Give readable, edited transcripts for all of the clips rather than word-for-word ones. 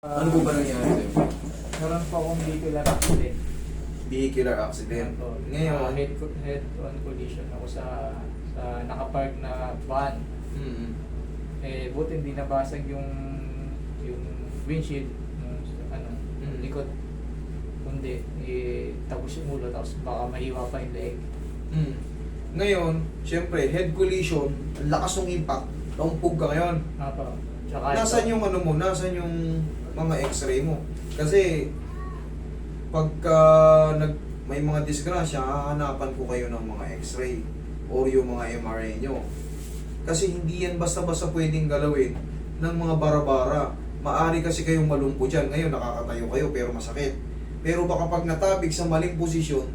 Ano po ba nangyari sa'yo? Meron po akong vehicular accident. Vehicular accident. Opo. Ngayon, Head-on collision ako sa nakapark na van. mm, Buti hindi nabasag yung windshield ng likod. Kundi tapos yung ulo, tapos baka mahiwa pa yung leg. mm. Ngayon, syempre, head collision, ang lakas ng impact, naumpog ka ngayon. Apo. Tsaka Nasaan ito, yung ano mo? Nasaan yung mga x-ray mo? Kasi, pagka may mga disgrasya, hahanapan ko kayo ng mga x-ray or yung mga MRI nyo. Kasi hindi yan basta-basta pwedeng galawin ng mga bara-bara. Maari kasi kayong malumpo dyan. Ngayon, nakakatayo kayo pero masakit. Pero baka pag natabig sa maling posisyon,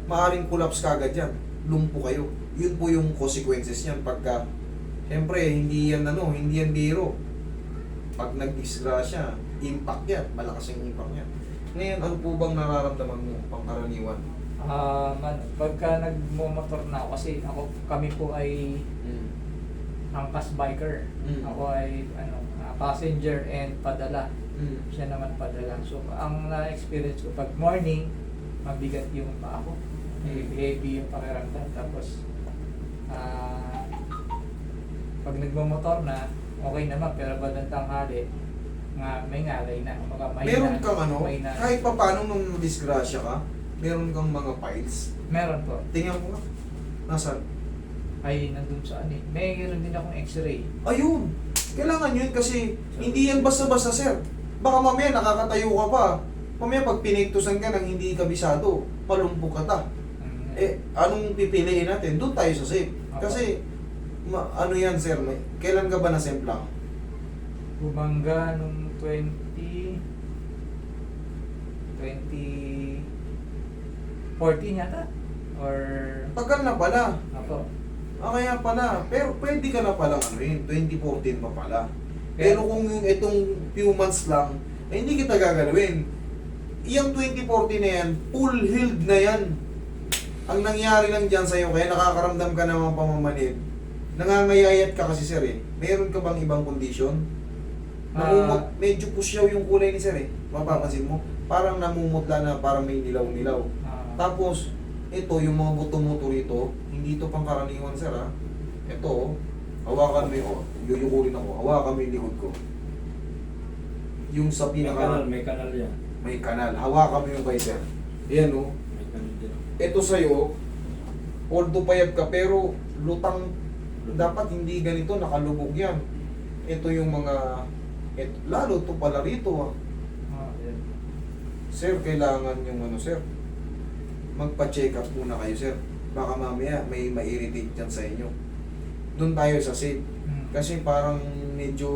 maaring collapse kagad yan. Lumpo kayo. Yun po yung consequences niyan pagka, siyempre, hindi yan biro. Pag nag-disgrasya, impact yan. Malakas yung impact yan. Ngayon, ano po bang nararamdaman mo pangkaraniwan? pagka nagmomotor na ako, kasi kami po ay angkas biker. Ako ay passenger and padala. Siya naman padala. So, ang na-experience ko, pag morning, mabigat yung paa ko. Heavy yung pakiramdam. Tapos, pag nagmamotor na, okay naman. Pero bandang tanghali, may ngalay na. Meron kang may kahit pa paano nung disgrasya ka, meron kang mga files. Meron po. Tingnan ko nga. Nasaan? Ay, nandun sa Mayroon din akong x-ray. Ayun! Kailangan yun kasi hindi yan basta-basta, sir. Baka mamaya nakakatayo ka pa. Mamaya pag pinigtusan ka ng hindi kabisado, palumpok ka ta. Anong pipiliin natin? Doon tayo sa safe. Kasi, ano yan, sir? Kailan ka ba nasemplang? Bumangga nung 2014 yata? Or... Tagal na pala. Apo. Kaya pala. Pero pwede ka na palang 2014 pa pala. Pero kung yung itong few months lang, hindi kita gagalawin. Iyang 2014 na yan, full healed na yan. Ang nangyari lang dyan sa'yo, kaya nakakaramdam ka ng mga pamamanid. Nangangayayat ka kasi, sir, eh. Meron ka bang ibang condition? Medyo pusyaw yung kulay ni sir, eh. Mapapansin mo. Parang namumutla na, parang may nilaw-nilaw. Tapos, ito, yung mga buto-muto rito, hindi ito pangkaraniwan, sir, ha. Ito, hawakan mo yung, yuyukulin ako, hawakan mo yung likod ko. Yung sa pinaka... May kanal yan. May kanal. Hawakan mo yung visor. Yan, oh. May kanal din. Ito sa'yo, although payag ka, pero lutang, dapat hindi ganito, nakalubog yan. Ito yung mga, lalo to pala rito, ah. Yan. Sir, kailangan yung sir, magpa-check up muna kayo, sir. Baka mamaya may ma-irritate dyan sa inyo. Doon tayo sa safe. Kasi parang medyo,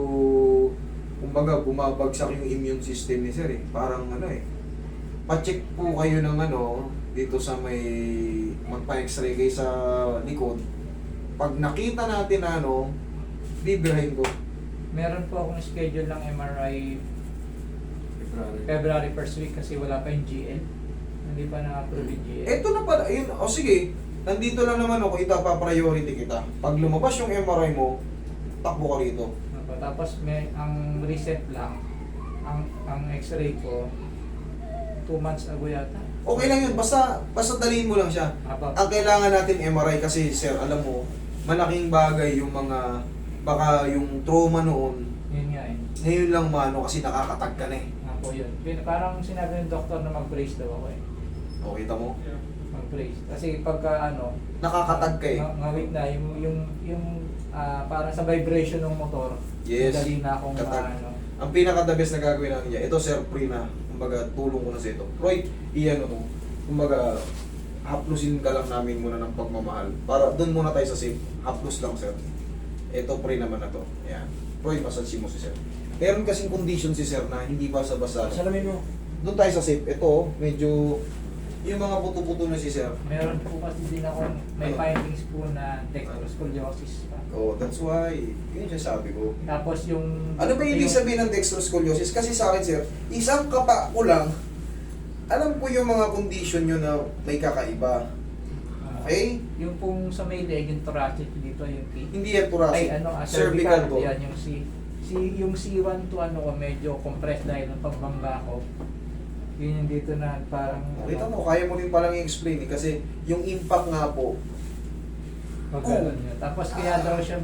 kumbaga, bumabagsak yung immune system ni sir, eh. Parang pa-check po kayo ng dito sa may, magpa-x-ray kayo sa likod. Pag nakita natin bibirahin ko. Meron po akong schedule ng MRI February. February 1st week kasi wala pa yung GL. Hindi pa na-approve yung GL. Ito na pala, yun, sige, nandito lang naman ako, itapa-priority kita. Pag lumabas yung MRI mo, takbo ka rito. Tapos ang recent lang, ang x-ray ko, 2 months ago yata. Okay lang yun, basta dalhin mo lang siya. Ang kailangan natin MRI kasi, sir, alam mo, malaking bagay yung mga, baka yung trauma noon, Yun nga eh. ngayon lang kasi nakakatag ka na eh. Ako yun. Parang sinabi ng doktor na mag-brace daw ako eh. O, kita mo? Mag-brace. Kasi pagka Nakakatag ka eh. ngawit na, parang sa vibration ng motor, Yes. dali na akong Katag. Ang pinaka-the best na gagawin natin niya, ito sir, free na, kumbaga tulong ko na sa ito. Roy, mo, kumbaga, haplusin ka lang namin muna ng pagmamahal. Para doon muna tayo sa safe, haplus lang sir. Ito free naman na to. Ayan. Roy, massage mo si sir. Meron kasing condition si sir na hindi basta-basta. Salamin mo. Doon tayo sa safe. Ito, medyo, yung mga buto-buto na si sir. Meron po kasi din ako, may findings po na dextroscoliosis pa. Oh, that's why, yun yung sabi ko. Tapos yung... Ano ba ibig sabihin ng dextroscoliosis? Kasi sa akin, sir, isang kapa ko lang, alam ko yung mga condition nyo na may kakaiba. Okay? Yung pong sa may leg, yung thoracic dito, yung T. Hindi yan thoracic. Ay, cervical to. Yan yung C. Yung C1 to ano ko, medyo compressed dahil ng pagbangga ko. Yun yung dito na parang... Kita mo, kaya mo rin palang i-explain eh, kasi yung impact nga po, Magkaroon yun. Tapos kaya daw siya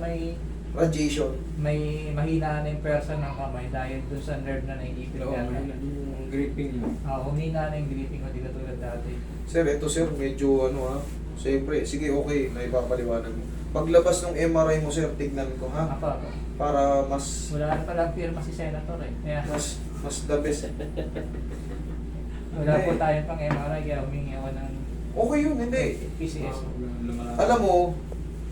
radiation. may mahina na yung person ng kamay dahil dun sa nerve na naiipit Oo, yata. yung gripping mo. Humina na yung gripping ko, di katulad dati. Sir, ito sir, medyo ano ha. Siyempre, sige okay, naipapaliwanag mo. Paglabas ng MRI mo sir, tignan ko ha. Apa, Para mas, wala na palang firma si Senator eh. Kaya mas the best. wala po Hindi. tayong pang MRI kaya humingi ako ng Okay yun, hindi. PCS. Alam mo,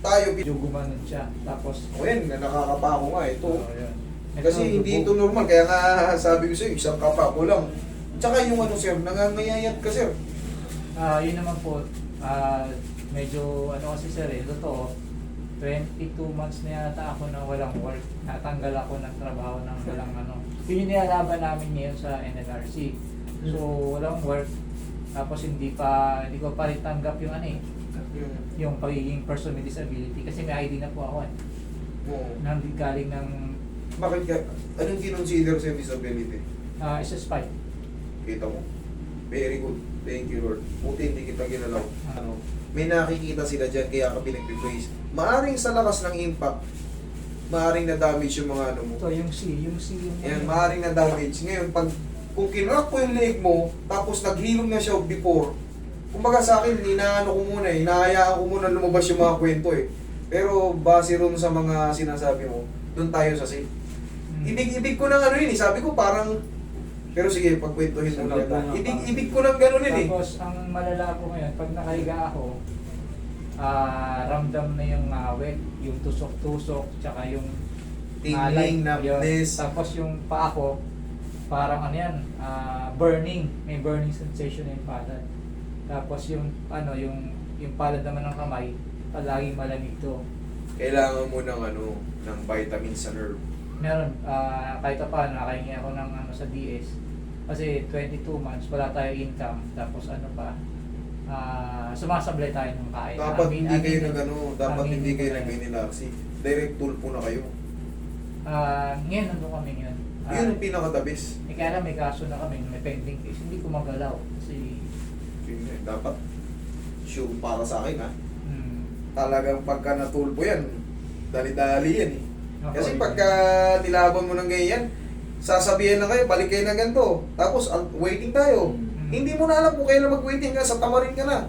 tayo, Yung gumanon siya. Tapos, o yan, nakakapa ko nga ito. yun. Kasi hindi ito normal, kaya nga sabi ko sa'yo, isang kapa ko lang. Tsaka yung ano sir, nangangayayat ka sir. Yun naman po, medyo ano kasi sir eh, totoo, 22 months na yata ako na walang work. Natanggal ako ng trabaho ng walang ano. Yun yung nilalaban namin ngayon sa NLRC. So, walang work. Tapos hindi ko pa rin tanggap yung ano eh, yung pagiging person with disability. Kasi may ID na po ako eh. Oo. Galing ng Bakit ka, anong kinonsider sa disability? SS5. Kita mo? Very good. Thank you Lord. Buti hindi kita ginalaw. Ah. Ano, may nakikita sila dyan kaya ka pinag-replace. Maaring sa lakas ng impact, maaring na-damage yung mga ano mo. So, yung C yung Yan, maaring na-damage. Ngayon, kung kinrock ko yung leg mo, tapos naghilom na siya before, kumbaga sa akin, inaano ko muna eh, hinahayaan ko muna lumabas yung mga kwento eh. Pero base ron sa mga sinasabi mo, doon tayo sa safe. Ibig ko nang ano yun eh, sabi ko parang, pero sige, pagkwentuhin mo na kita. Ibig ko nang gano'n yun eh. Tapos, ang malala ko ngayon, pag nakahiga ako, ramdam na yung ngawit, yung tusok-tusok, tsaka yung Tingling, yun. numbness. Tapos yung paa ko, parang ano yan, burning, may burning sensation yung palad. Tapos yung ano, yung palad naman ng kamay, palaging malamig to. Kailangan mo ng ano, ng vitamins sa nerve. Meron, kahit pa nakahingi ako ng ano sa DS. Kasi 22 months, wala tayo income. Tapos ano pa, sumasablay tayo ng kain. Dapat hindi kayo aminin- nag ano, dapat aminin hindi ko kayo na yun. nag-inilaksi. Direct tulpo na kayo. Ngayon nandun kami ngayon. Yun ang pinaka-the-best. Kaya lang may kaso na kami, may pending case. Hindi ko magalaw. Kasi, Yun eh, dapat sure para sa akin ha. hmm, Talagang pagka natulpo yan, dali-dali yan eh. Kasi ako, pagka nilaban mo ng ganyan, sasabihin na kayo, balik kayo ng ganito. Tapos, waiting tayo. Hindi mo na alam kung kailan mag-waiting ka, sa tamarin ka na.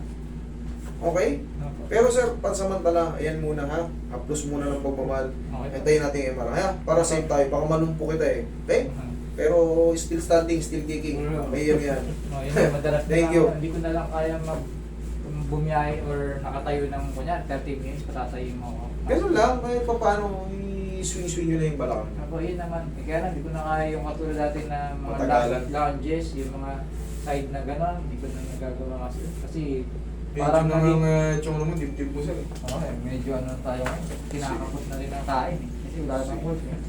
Okay? ako. Pero sir, pansamantala, ayan muna ha. Upload muna ng pagmamahal. Okay. Antayin natin yung MRI ha. Para safe tayo, baka manumpo kita eh. Okay? Pero still standing, still kicking. May yan. No, yun, madalas na Thank lang, you. hindi ko na lang kaya bumiyahe or nakatayo ng kunya, 30 minutes, patatayo mo ako. Ganun lang, kahit pa paano, i-swing-swing nyo na yung balakang. Ako, yun naman. Kaya lang, hindi ko na kaya yung katulad dati na mga Matagalan. lounges, yung mga side na gano'n, hindi ko na nagagawa kasi. Kasi Parang parang naging, tsong naman, dibdib mo sir. medyo ano tayo, kinakapot na rin ang kain eh. Kasi wala nang work eh.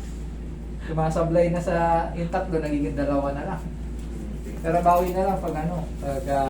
Sumasablay na sa yung tatlo, nagiging dalawa na lang. Pero bawi na lang pag ano, pag